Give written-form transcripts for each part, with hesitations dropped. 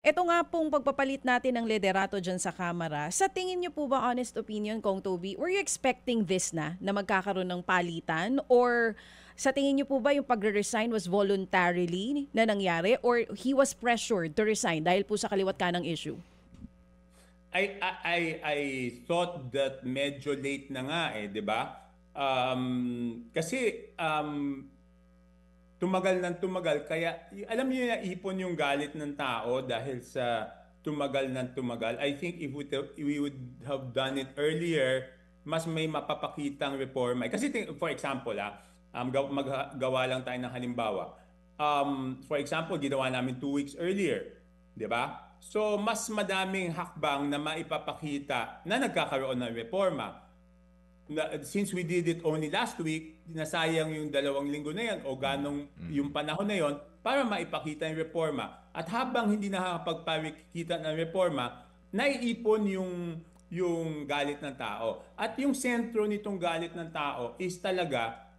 Ito nga pong pagpapalit natin ng liderato dyan sa Kamara, sa tingin niyo po ba, honest opinion, Kong Toby, were you expecting this na magkakaroon ng palitan? Or sa tingin niyo po ba yung pagre-resign was voluntarily na nangyari? Or he was pressured to resign dahil po sa kaliwat kanang issue? I thought that medyo late na nga di ba? Kasi tumagal ng tumagal, kaya alam niyo na ipon yung galit ng tao dahil sa tumagal ng tumagal. I think if we would have done it earlier, mas may mapapakitang reforma. Kasi for example, maggawa lang tayo ng halimbawa. For example, ginawa namin 2 weeks earlier, di ba? So mas madaming hakbang na maipapakita na nagkakaroon ng reforma. Since we did it only last week, nasayang yung 2 linggo na yan o ganong yung panahon na yon para maipakita yung reforma. At habang hindi nakakapagpakita ng reforma, naiipon yung galit ng tao. At yung sentro nitong galit ng tao is talaga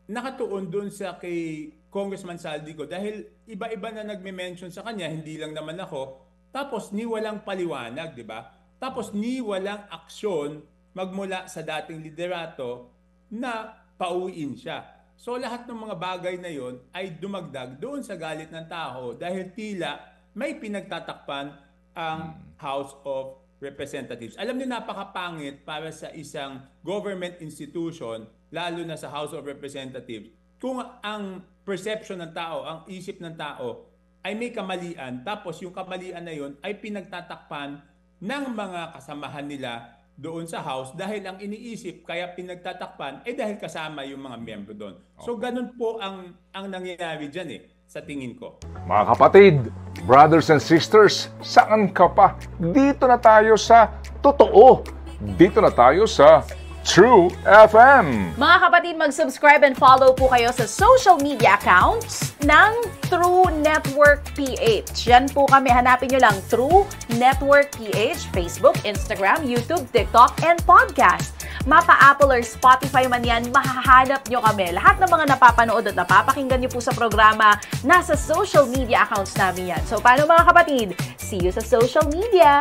nakatuon dun sa kay Congressman Saldico dahil iba-iba na nagme-mention sa kanya, hindi lang naman ako. Tapos ni walang paliwanag, di ba? Tapos ni walang aksyon magmula sa dating liderato na pauwiin siya. So lahat ng mga bagay na yon ay dumagdag doon sa galit ng tao dahil tila may pinagtatakpan ang House of Representatives. Alam niyo, napakapangit para sa isang government institution, lalo na sa House of Representatives, kung ang perception ng tao, ang isip ng tao ay may kamalian, tapos yung kamalian na yon ay pinagtatakpan ng mga kasamahan nila doon sa House dahil ang iniisip kaya pinagtatakpan dahil kasama yung mga miyembro doon. So ganun po ang nangyayari dyan sa tingin ko. Mga kapatid, brothers and sisters, saan ka pa? Dito na tayo sa totoo. Dito na tayo sa True FM. Mga kapatid, mag-subscribe and follow po kayo sa social media accounts ng True Network PH. Yan po kami. Hanapin nyo lang True Network PH, Facebook, Instagram, YouTube, TikTok, and podcast. Mapa Apple or Spotify man yan, mahahanap nyo kami. Lahat ng mga napapanood at napapakinggan nyo po sa programa, nasa social media accounts namin yan. So, paano mga kapatid? See you sa social media!